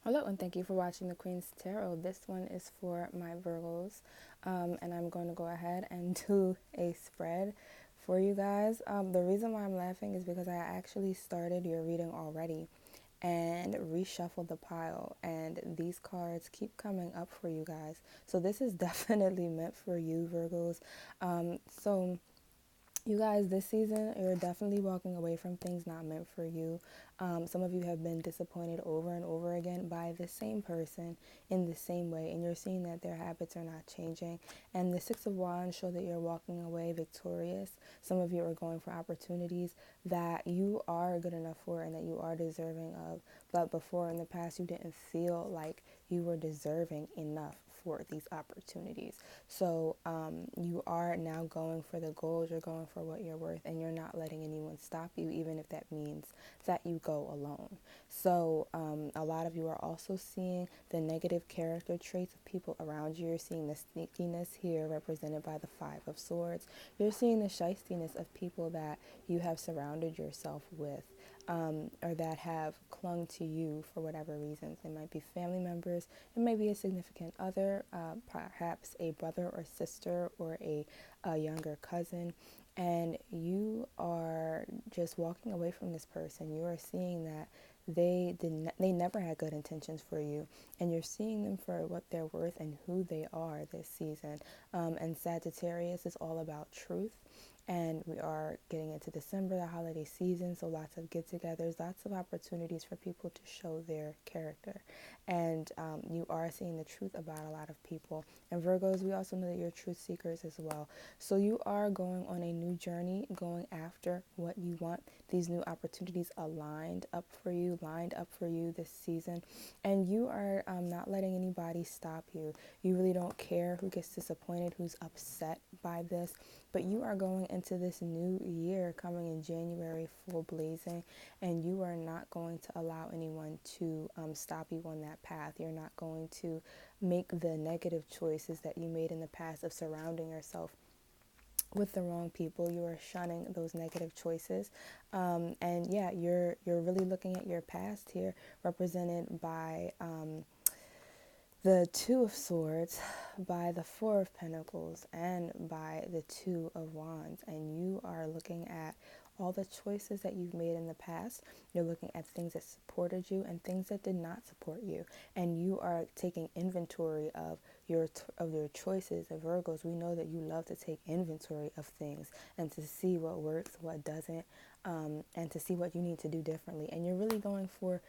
Hello, and thank you for watching the Queen's Tarot. This one is for my Virgos, and I'm going to go ahead and do a spread for you guys. The reason why I'm laughing is because I actually started your reading already and reshuffled the pile, and these cards keep coming up for you guys. So this is definitely meant for you, Virgos. So you guys, this season, you're definitely walking away from things not meant for you. Some of you have been disappointed over and over again by the same person in the same way, and you're seeing that their habits are not changing. And the Six of Wands show that you're walking away victorious. Some of you are going for opportunities that you are good enough for and that you are deserving of. But before in the past, you didn't feel like you were deserving enough for these opportunities. So you are now going for the goals, you're going for what you're worth, and you're not letting anyone stop you, even if that means that you go alone. So a lot of you are also seeing the negative character traits of people around you. You're seeing the sneakiness here represented by the Five of Swords. You're seeing the shystiness of people that you have surrounded yourself with. Or that have clung to you for whatever reasons. It might be family members, it may be a significant other, perhaps a brother or sister or a younger cousin, and you are just walking away from this person. You are seeing that they never had good intentions for you, and you're seeing them for what they're worth and who they are this season. And Sagittarius is all about truth, and we are getting into December, the holiday season, so lots of get-togethers, lots of opportunities for people to show their character. And you are seeing the truth about a lot of people. And Virgos, we also know that you're truth seekers as well. So you are going on a new journey, going after what you want. These new opportunities lined up for you this season. And you are not letting anybody stop you. You really don't care who gets disappointed, who's upset by this. But you are going into this new year coming in January full blazing, and you are not going to allow anyone to stop you on that path. You're not going to make the negative choices that you made in the past of surrounding yourself with the wrong people. You are shunning those negative choices, and yeah, you're really looking at your past here, represented by the Two of Swords, by the Four of Pentacles, and by the Two of Wands. And you are looking at all the choices that you've made in the past. You're looking at things that supported you and things that did not support you. And you are taking inventory of your choices. And Virgos, we know that you love to take inventory of things and to see what works, what doesn't, and to see what you need to do differently. And you're really going for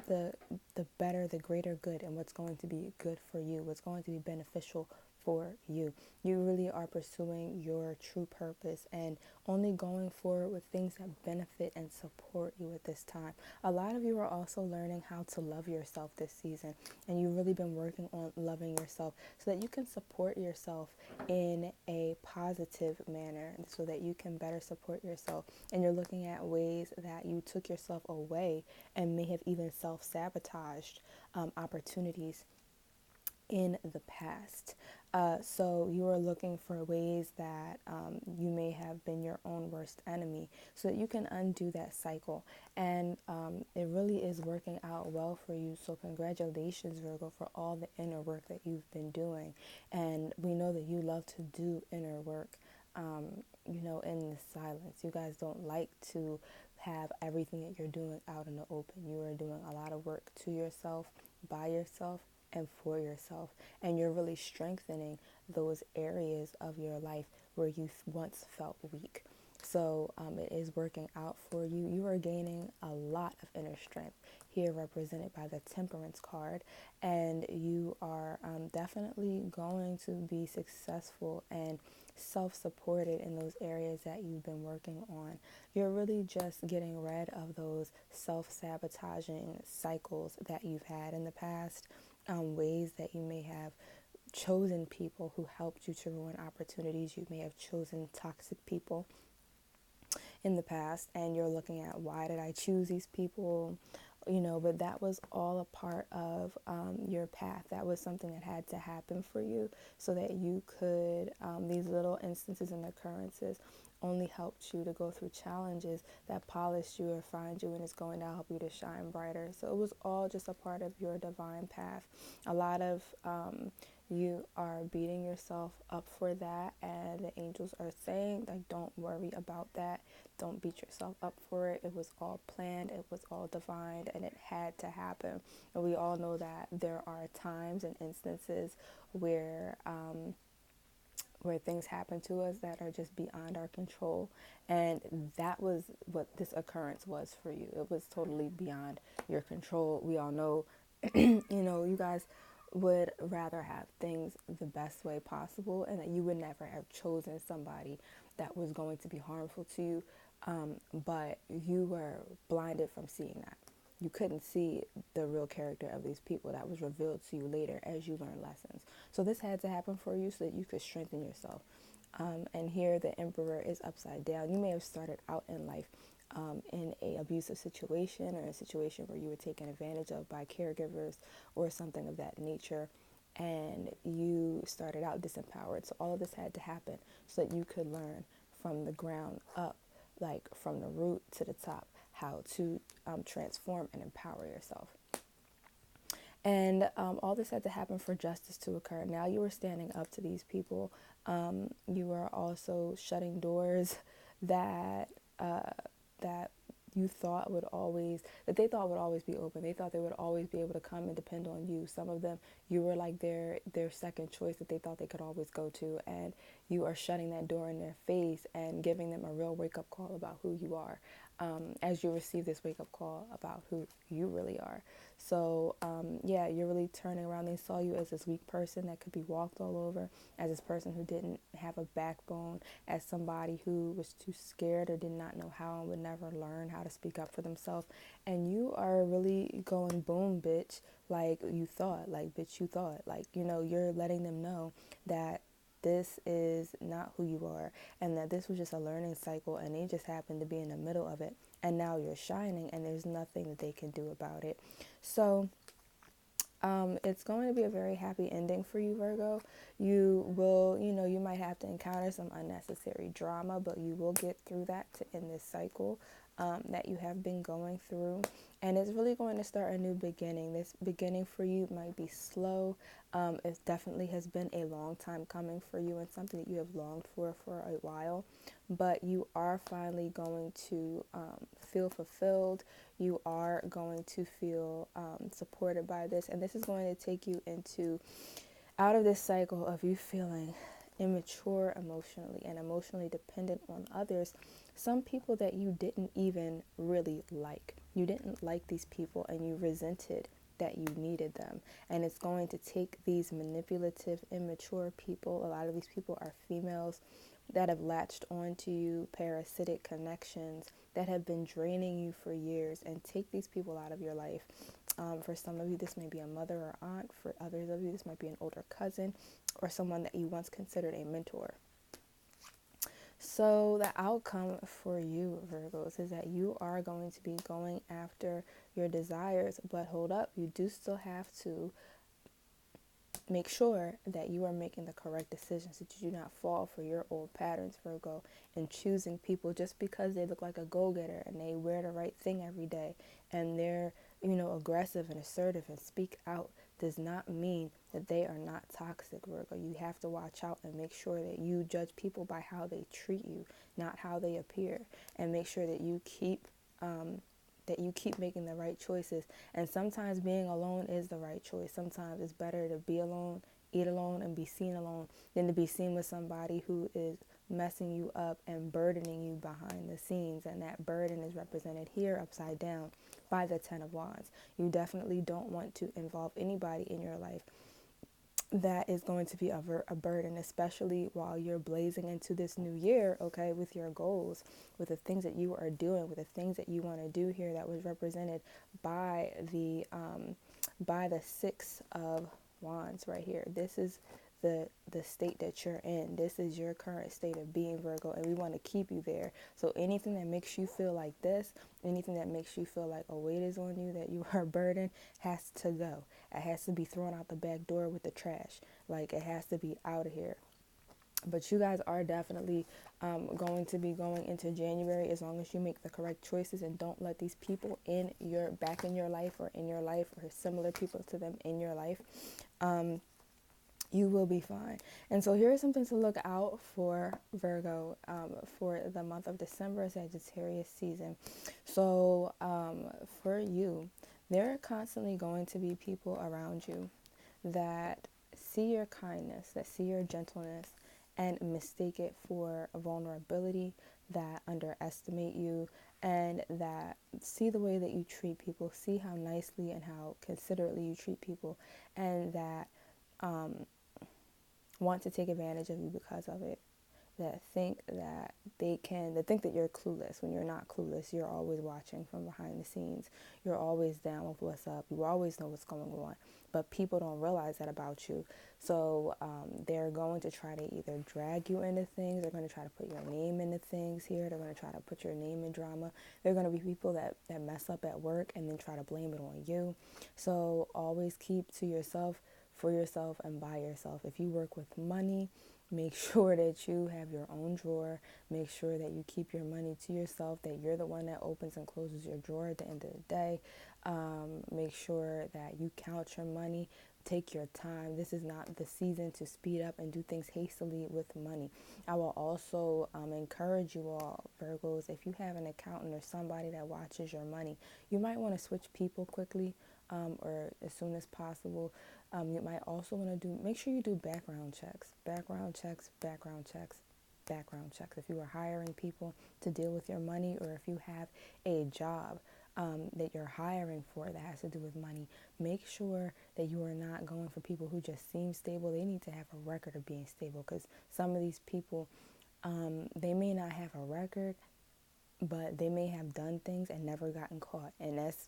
the the better, the greater good, and what's going to be good for you, what's going to be beneficial for you. You really are pursuing your true purpose and only going forward with things that benefit and support you at this time. A lot of you are also learning how to love yourself this season, and you've really been working on loving yourself so that you can support yourself in a positive manner, so that you can better support yourself. And you're looking at ways that you took yourself away and may have even self-sabotaged opportunities in the past. So you are looking for ways that you may have been your own worst enemy so that you can undo that cycle. And it really is working out well for you. So congratulations, Virgo, for all the inner work that you've been doing. And we know that you love to do inner work, in the silence. You guys don't like to have everything that you're doing out in the open. You are doing a lot of work to yourself, by yourself, and for yourself, and you're really strengthening those areas of your life where you once felt weak. So it is working out for you. You are gaining a lot of inner strength here, represented by the Temperance card, and you are definitely going to be successful and self-supported in those areas that you've been working on. You're really just getting rid of those self-sabotaging cycles that you've had in the past, ways that you may have chosen people who helped you to ruin opportunities. You may have chosen toxic people in the past, and you're looking at, why did I choose these people? But that was all a part of your path. That was something that had to happen for you so that you could, these little instances and occurrences only helped you to go through challenges, that polished you, refined you, and is going to help you to shine brighter. So it was all just a part of your divine path. A lot of you are beating yourself up for that, and the angels are saying, like, don't worry about that. Don't beat yourself up for it. It was all planned, it was all divine, and it had to happen. And we all know that there are times and instances where things happen to us that are just beyond our control. And that was what this occurrence was for you. It was totally beyond your control. We all know, you guys would rather have things the best way possible, and that you would never have chosen somebody that was going to be harmful to you. But you were blinded from seeing that. You couldn't see the real character of these people that was revealed to you later as you learned lessons. So this had to happen for you so that you could strengthen yourself. And here the emperor is upside down. You may have started out in life in a abusive situation, or a situation where you were taken advantage of by caregivers or something of that nature, and you started out disempowered. So all of this had to happen so that you could learn from the ground up, like from the root to the top, how to transform and empower yourself. And all this had to happen for justice to occur. Now you were standing up to these people. You were also shutting doors that that you thought would always, that they thought would always be open. They thought they would always be able to come and depend on you. Some of them, you were like their second choice that they thought they could always go to, and you are shutting that door in their face and giving them a real wake-up call about who you are, as you receive this wake-up call about who you really are. So yeah, you're really turning around. They saw you as this weak person that could be walked all over, as this person who didn't have a backbone, as somebody who was too scared or did not know how and would never learn how to speak up for themselves. And you are really going boom, bitch, like you thought, like, bitch, you thought, like, you're letting them know that this is not who you are, and that this was just a learning cycle, and they just happened to be in the middle of it, and now you're shining, and there's nothing that they can do about it. So it's going to be a very happy ending for you, Virgo. You will, you might have to encounter some unnecessary drama, but you will get through that to end this cycle that you have been going through. And it's really going to start a new beginning. This beginning for you might be slow. It definitely has been a long time coming for you, and something that you have longed for a while. But you are finally going to feel fulfilled. You are going to feel supported by this. And this is going to take you out of this cycle of you feeling immature emotionally and emotionally dependent on others. Some people that you didn't even really like. You didn't like these people, and you resented that you needed them. And it's going to take these manipulative, immature people. A lot of these people are females that have latched onto you, parasitic connections that have been draining you for years, and take these people out of your life. For some of you, this may be a mother or aunt. For others of you, this might be an older cousin or someone that you once considered a mentor. So the outcome for you, Virgos, is that you are going to be going after your desires, but hold up, you do still have to make sure that you are making the correct decisions, that you do not fall for your old patterns, Virgo, and choosing people just because they look like a go-getter and they wear the right thing every day and they're, aggressive and assertive and speak out, does not mean that they are not toxic, Virgo. You have to watch out and make sure that you judge people by how they treat you, not how they appear, and make sure that you keep making the right choices. And sometimes being alone is the right choice. Sometimes it's better to be alone, eat alone, and be seen alone than to be seen with somebody who is messing you up and burdening you behind the scenes. And that burden is represented here upside down by the Ten of Wands. You definitely don't want to involve anybody in your life that is going to be a burden, especially while you're blazing into this new year, okay, with your goals, with the things that you are doing, with the things that you want to do here, that was represented by the Six of Wands right here. This is the state that you're in. This is your current state of being, Virgo, and we want to keep you there. So anything that makes you feel like this, anything that makes you feel like a weight is on you, that you are burdened, has to go. It has to be thrown out the back door with the trash. Like, it has to be out of here. But you guys are definitely going to be going into January, as long as you make the correct choices and don't let these people in your back in your life, or in your life, or similar people to them in your life. You will be fine. And so here is something to look out for, Virgo, for the month of December, Sagittarius season. So for you, there are constantly going to be people around you that see your kindness, that see your gentleness, and mistake it for a vulnerability, that underestimate you, and that see the way that you treat people, see how nicely and how considerately you treat people, and that want to take advantage of you because of it, that think that that think that you're clueless when you're not clueless. You're always watching from behind the scenes. You're always down with what's up. You always know what's going on. But people don't realize that about you. So they're going to try to either drag you into things. They're going to try to put your name into things here. They're going to try to put your name in drama. They're going to be people that mess up at work and then try to blame it on you. So always keep to yourself, for yourself, and by yourself. If you work with money, make sure that you have your own drawer. Make sure that you keep your money to yourself, that you're the one that opens and closes your drawer at the end of the day. Make sure that you count your money. Take your time. This is not the season to speed up and do things hastily with money. I will also encourage you all, Virgos, if you have an accountant or somebody that watches your money, you might want to switch people quickly, or as soon as possible. You might also want to make sure you do background checks, background checks, background checks, background checks. If you are hiring people to deal with your money, or if you have a job that you're hiring for that has to do with money, make sure that you are not going for people who just seem stable. They need to have a record of being stable, because some of these people, they may not have a record, but they may have done things and never gotten caught. And that's,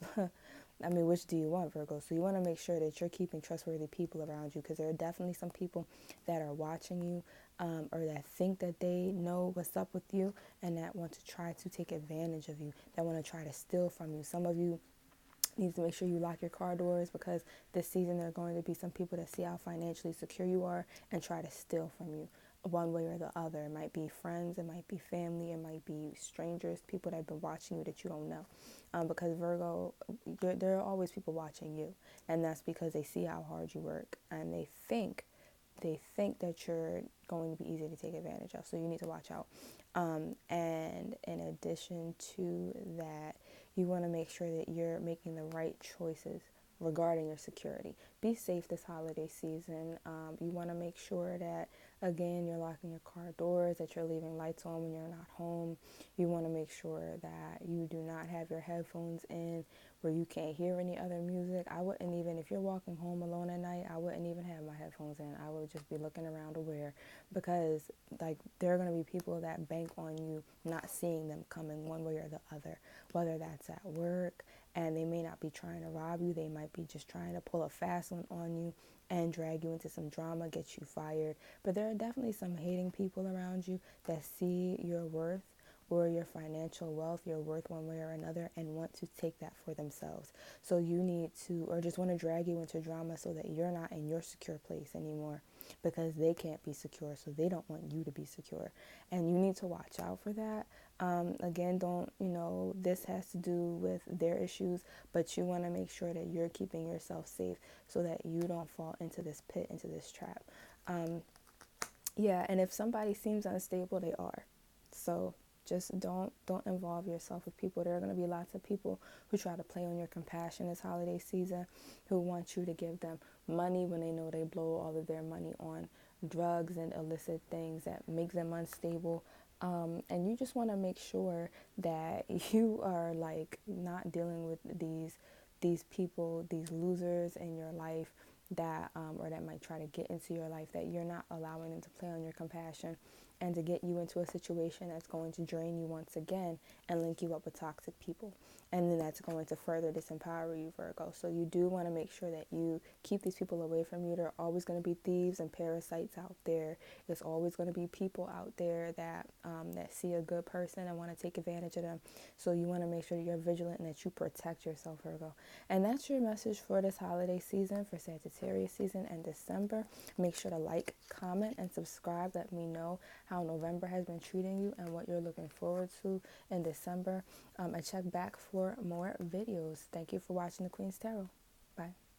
I mean, which do you want, Virgo? So you want to make sure that you're keeping trustworthy people around you, because there are definitely some people that are watching you, or that think that they know what's up with you, and that want to try to take advantage of you, that want to try to steal from you. Some of you need to make sure you lock your car doors, because this season there are going to be some people that see how financially secure you are and try to steal from you one way or the other. It might be friends, it might be family, it might be strangers, people that have been watching you that you don't know. Because Virgo, there are always people watching you, and that's because they see how hard you work, and they think that you're going to be easy to take advantage of. So you need to watch out. And in addition to that, you want to make sure that you're making the right choices regarding your security. Be safe this holiday season. You want to make sure that, again, you're locking your car doors, that you're leaving lights on when you're not home. You want to make sure that you do not have your headphones in where you can't hear any other music. I wouldn't even, if you're walking home alone at night, I wouldn't even have my headphones in. I would just be looking around to where, because like there are going to be people that bank on you not seeing them coming one way or the other, whether that's at work, and they may not be trying to rob you. They might be just trying to pull a fast one on you and drag you into some drama, get you fired. But there are definitely some hating people around you that see your worth or your financial wealth, your worth one way or another, and want to take that for themselves. So you need to, or just want to drag you into drama so that you're not in your secure place anymore, because they can't be secure, so they don't want you to be secure. And you need to watch out for that. Again, don't, this has to do with their issues, but you want to make sure that you're keeping yourself safe so that you don't fall into this pit, into this trap. Yeah, and if somebody seems unstable, they are. So just don't involve yourself with people. There are going to be lots of people who try to play on your compassion this holiday season, who want you to give them money when they know they blow all of their money on drugs and illicit things that make them unstable. And you just want to make sure that you are like not dealing with these people, these losers in your life, that or that might try to get into your life, that you're not allowing them to play on your compassion, and to get you into a situation that's going to drain you once again and link you up with toxic people. And then that's going to further disempower you, Virgo. So you do want to make sure that you keep these people away from you. There are always going to be thieves and parasites out there. There's always going to be people out there that that see a good person and want to take advantage of them. So you want to make sure that you're vigilant and that you protect yourself, Virgo. And that's your message for this holiday season, for Sagittarius season and December. Make sure to like, comment, and subscribe. Let me know how November has been treating you and what you're looking forward to in December. And check back for more videos. Thank you for watching the Queen's Tarot. Bye.